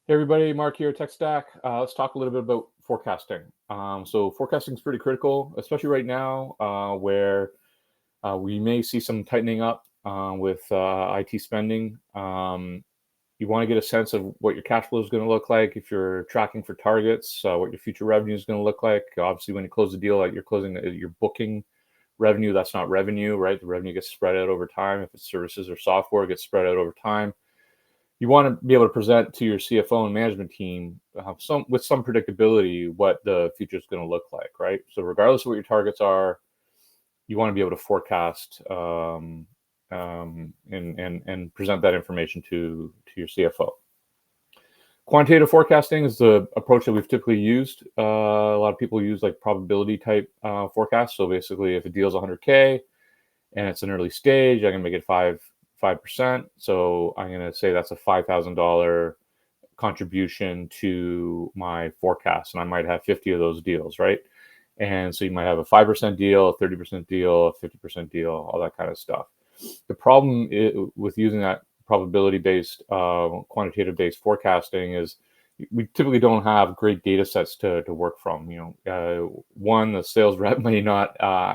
Hey everybody, Mark here, TekStack. Let's talk a little bit about forecasting. So forecasting is pretty critical, especially right now, where we may see some tightening up with IT spending. You want to get a sense of what your cash flow is going to look like if you're tracking for targets, what your future revenue is going to look like. Obviously, when you close the deal, you're booking revenue. That's not revenue, right? The revenue gets spread out over time. If it's services or software, it gets spread out over time. You want to be able to present to your CFO and management team with some predictability what the future is going to look like, right? So regardless of what your targets are, you want to be able to forecast and present that information to your CFO. Quantitative forecasting is the approach that we've typically used. A lot of people use like probability type forecasts. So basically, if a deal is 100K and it's an early stage, I can make it 5%. So I'm going to say that's a $5,000 contribution to my forecast. And I might have 50 of those deals, right? And so you might have a 5% deal, a 30% deal, a 50% deal, all that kind of stuff. The problem with using that probability-based, quantitative-based forecasting is we typically don't have great data sets to work from. One, the sales rep may not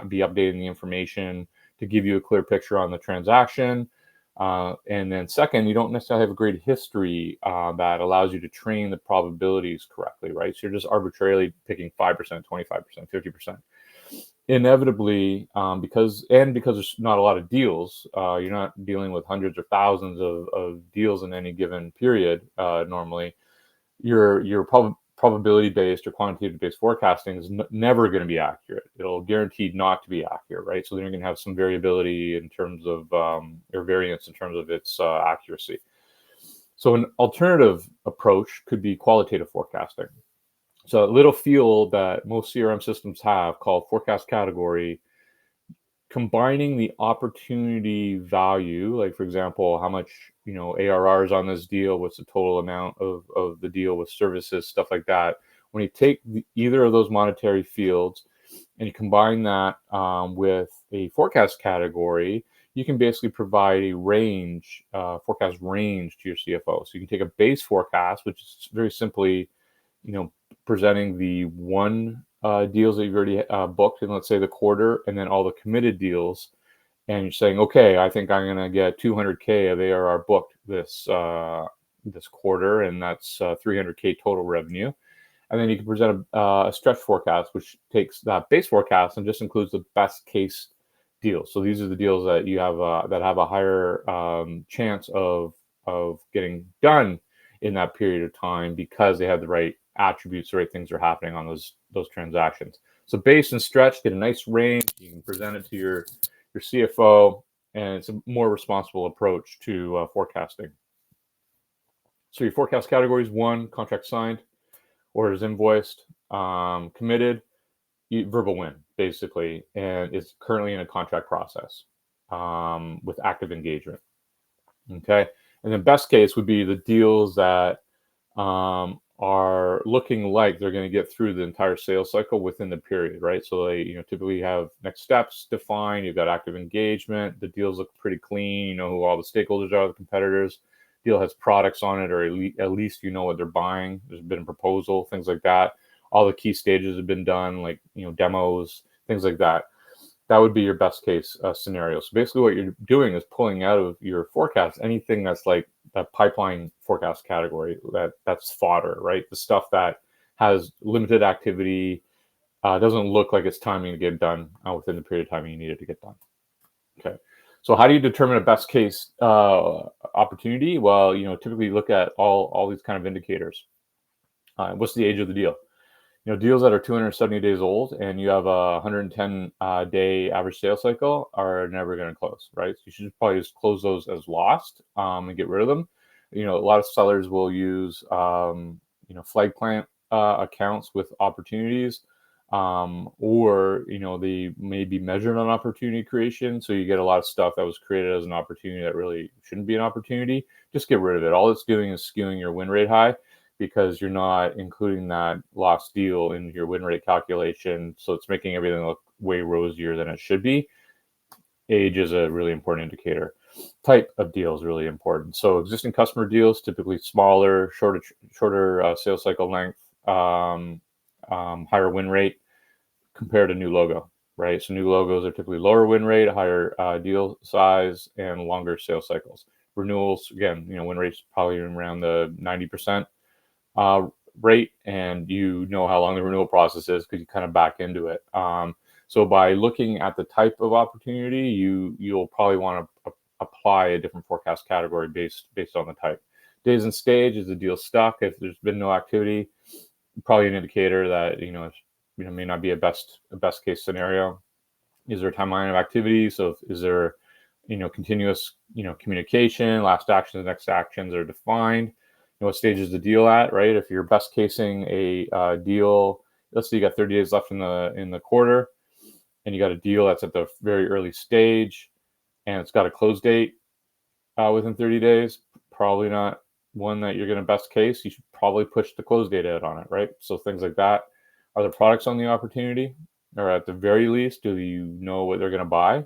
be updating the information to give you a clear picture on the transaction. And then second, you don't necessarily have a great history that allows you to train the probabilities correctly, right? So you're just arbitrarily picking 5%, 25%, 50%. Inevitably, because there's not a lot of deals, you're not dealing with hundreds or thousands of deals in any given period. Normally, your probability-based or quantitative-based forecasting is never going to be accurate. It'll guaranteed not to be accurate, right? So then you're going to have some variability in terms of or variance in terms of its accuracy. So an alternative approach could be qualitative forecasting. So a little field that most CRM systems have called forecast category, combining the opportunity value, like for example, how much ARR is on this deal, what's the total amount of the deal with services, stuff like that. When you take either of those monetary fields and you combine that with a forecast category, you can basically provide a range, forecast range to your CFO. So you can take a base forecast, which is very simply, presenting the deals that you've already booked in, let's say, the quarter, and then all the committed deals. And you're saying, okay, I think I'm going to get 200K of ARR booked this quarter, and that's 300K total revenue. And then you can present a stretch forecast, which takes that base forecast and just includes the best case deals. So these are the deals that you have that have a higher chance of getting done in that period of time because they have the right attributes, the right things are happening on those transactions. So base and stretch get a nice range. You can present it to your CFO, and it's a more responsible approach to forecasting. So your forecast categories: 1, contract signed, orders invoiced, committed, verbal win, basically, and it's currently in a contract process with active engagement. Okay, and the best case would be the deals that are looking like they're going to get through the entire sales cycle within the period, right? So they, typically have next steps defined. You've got active engagement. The deals look pretty clean. You know who all the stakeholders are, the competitors. Deal has products on it, or at least you know what they're buying. There's been a proposal, things like that. All the key stages have been done, like demos, things like that. That would be your best case scenario. So basically what you're doing is pulling out of your forecast anything that's like that pipeline forecast category, that's fodder, right? The stuff that has limited activity, doesn't look like it's timing to get done within the period of time you need it to get done. Okay. So how do you determine a best case opportunity? Well, typically look at all these kind of indicators. What's the age of the deal? Deals that are 270 days old and you have a 110 day average sales cycle are never going to close, right? So you should probably just close those as lost and get rid of them. A lot of sellers will use, flag plant accounts with opportunities, or they may be measured on opportunity creation. So you get a lot of stuff that was created as an opportunity that really shouldn't be an opportunity. Just get rid of it. All it's doing is skewing your win rate high, because you're not including that lost deal in your win rate calculation. So it's making everything look way rosier than it should be. Age is a really important indicator. type of deal is really important. So existing customer deals, typically smaller, shorter sales cycle length, higher win rate compared to new logo, right? So new logos are typically lower win rate, higher deal size, and longer sales cycles. Renewals, again, win rate's probably around the 90% rate, and how long the renewal process is because you kind of back into it. So by looking at the type of opportunity, you'll probably want to apply a different forecast category based on the type. Days in stage, is the deal stuck? If there's been no activity, probably an indicator that may not be a best case scenario. Is there a timeline of activity? So is there continuous communication? Last actions, next actions are defined. What stage is the deal at, right? If you're best casing a deal, let's say you got 30 days left in the quarter, and you got a deal that's at the very early stage, and it's got a close date within 30 days, probably not one that you're going to best case. You should probably push the close date out on it, right? So things like that. Are the products on the opportunity? Or at the very least, do you know what they're going to buy?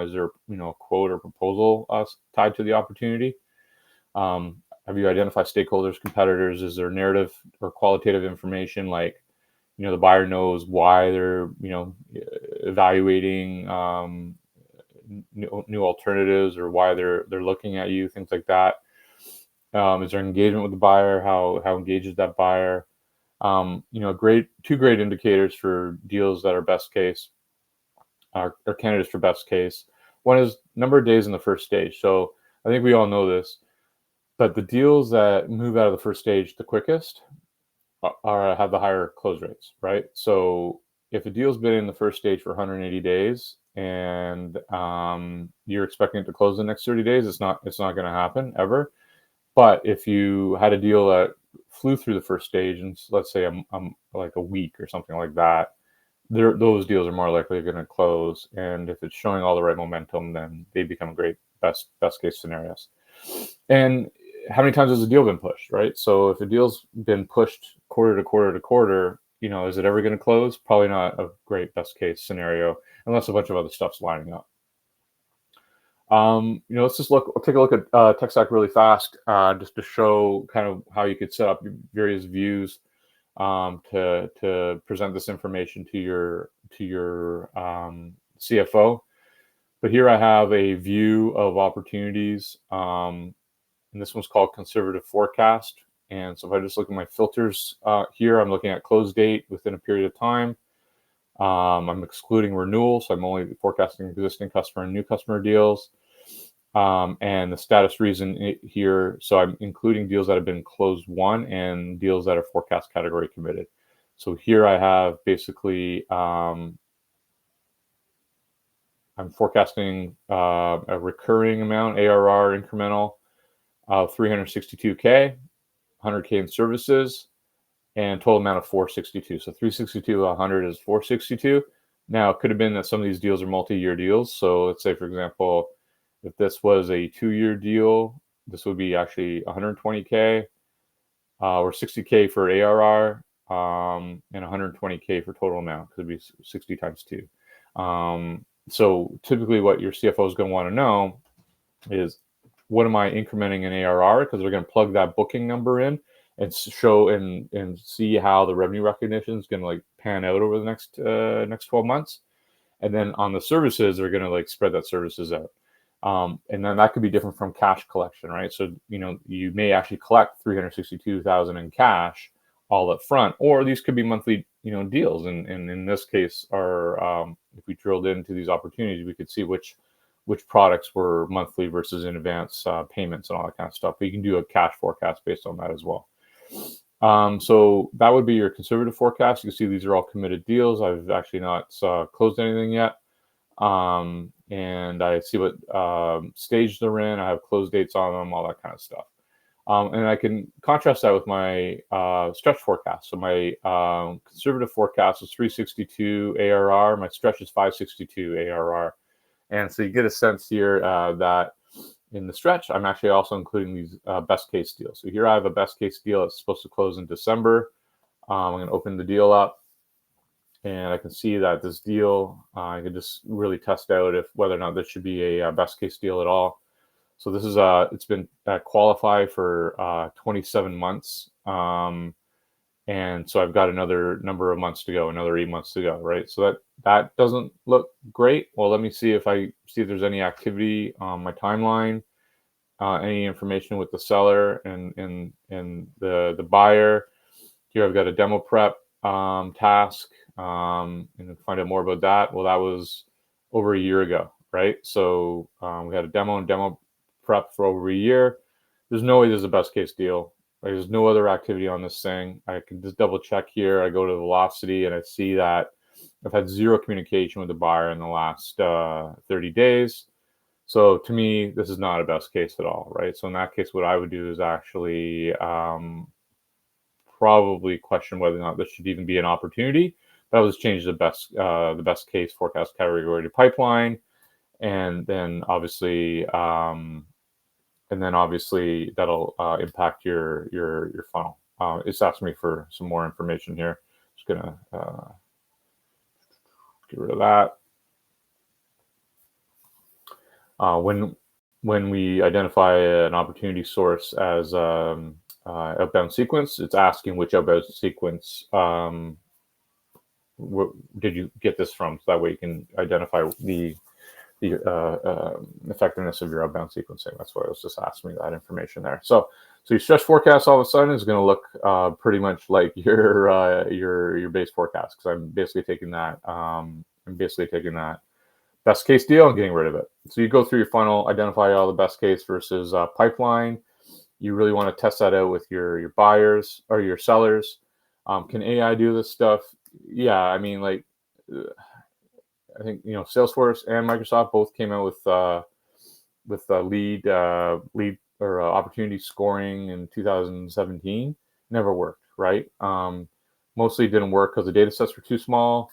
Is there a quote or proposal tied to the opportunity? Have you identified stakeholders, competitors? Is there narrative or qualitative information like, the buyer knows why they're, evaluating new alternatives, or why they're looking at you, things like that. Is there engagement with the buyer? How engaged is that buyer? Two great indicators for deals that are best case, or candidates for best case. One is number of days in the first stage. So I think we all know this, but the deals that move out of the first stage the quickest have the higher close rates, right? So if a deal's been in the first stage for 180 days and you're expecting it to close the next 30 days, it's not going to happen ever. But if you had a deal that flew through the first stage, and let's say like a week or something like that, those deals are more likely going to close. And if it's showing all the right momentum, then they become great best case scenarios. And how many times has a deal been pushed, right? So if a deal's been pushed quarter to quarter to quarter, is it ever going to close? Probably not a great best case scenario, unless a bunch of other stuff's lining up. Let's take a look at TekStack really fast, just to show kind of how you could set up various views to present this information to your CFO. But here I have a view of opportunities, and this one's called conservative forecast. And so if I just look at my filters here, I'm looking at close date within a period of time. I'm excluding renewal, so I'm only forecasting existing customer and new customer deals. And the status reason here, so I'm including deals that have been closed won and deals that are forecast category committed. So here I have basically, I'm forecasting a recurring amount, ARR incremental of 362K, 100K in services, and total amount of 462. So 362 to 100 is 462. Now, it could have been that some of these deals are multi-year deals. So let's say, for example, if this was a 2-year deal, this would be actually 120K or 60K for ARR, and 120K for total amount, because it'd be 60 times 2. So typically what your CFO is going to want to know is, what am I incrementing in ARR? Because they're going to plug that booking number in and show and see how the revenue recognition is going to pan out over the next 12 months. And then on the services, they're going to spread that services out. And then that could be different from cash collection, right? So, you may actually collect 362,000 in cash all up front, or these could be monthly, deals. And in this case, if we drilled into these opportunities, we could see which products were monthly versus in advance payments and all that kind of stuff. But you can do a cash forecast based on that as well. So that would be your conservative forecast. You can see these are all committed deals. I've actually not closed anything yet. And I see what stage they're in. I have close dates on them, all that kind of stuff. And I can contrast that with my stretch forecast. So my conservative forecast is 362 ARR. My stretch is 562 ARR. And so you get a sense here that in the stretch, I'm actually also including these best case deals. So here I have a best case deal that's supposed to close in December. I'm going to open the deal up, and I can see that this deal, I can just really test out whether or not this should be a best case deal at all. So this is it's been qualified for 27 months. And so I've got another number of months to go, another 8 months to go, right? So that doesn't look great. Well, let me see if there's any activity on my timeline, any information with the seller and the buyer. Here I've got a demo prep task, and find out more about that. Well, that was over a year ago, right? So we had a demo prep for over a year. There's no way this is a best case deal. There's no other activity on this thing. I can just double check here. I go to Velocity and I see that I've had zero communication with the buyer in the last 30 days. So to me, this is not a best case at all, right? So in that case, what I would do is actually probably question whether or not this should even be an opportunity. But I would just change the best case forecast category to pipeline, and then obviously that'll impact your funnel. It's asking me for some more information here. Just gonna get rid of that. When we identify an opportunity source as outbound sequence, it's asking which outbound sequence did you get this from, so that way you can identify the effectiveness of your outbound sequencing. That's why it was just asking me that information there. So your stretch forecast all of a sudden is going to look pretty much like your base forecast, because I'm basically taking that best case deal and getting rid of it. So you go through your funnel, identify all the best case versus pipeline. You really want to test that out with your buyers or your sellers. Can AI do this stuff? Yeah, I mean, like, I think Salesforce and Microsoft both came out with lead or opportunity scoring in 2017. Never worked, right? Mostly didn't work because the data sets were too small,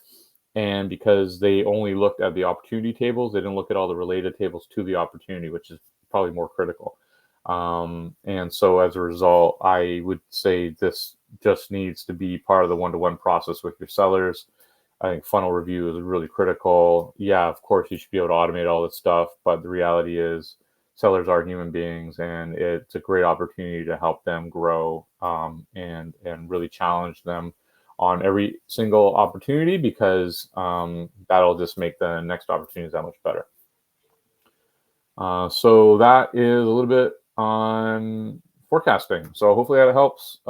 and because they only looked at the opportunity tables. They didn't look at all the related tables to the opportunity, which is probably more critical. And so as a result, I would say this just needs to be part of the one-to-one process with your sellers. I think funnel review is really critical. Yeah, of course, you should be able to automate all this stuff, but the reality is sellers are human beings, and it's a great opportunity to help them grow and really challenge them on every single opportunity, because that'll just make the next opportunities that much better. So that is a little bit on forecasting. So hopefully that helps.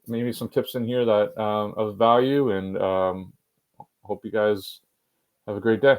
Maybe some tips in here that of value, and hope you guys have a great day.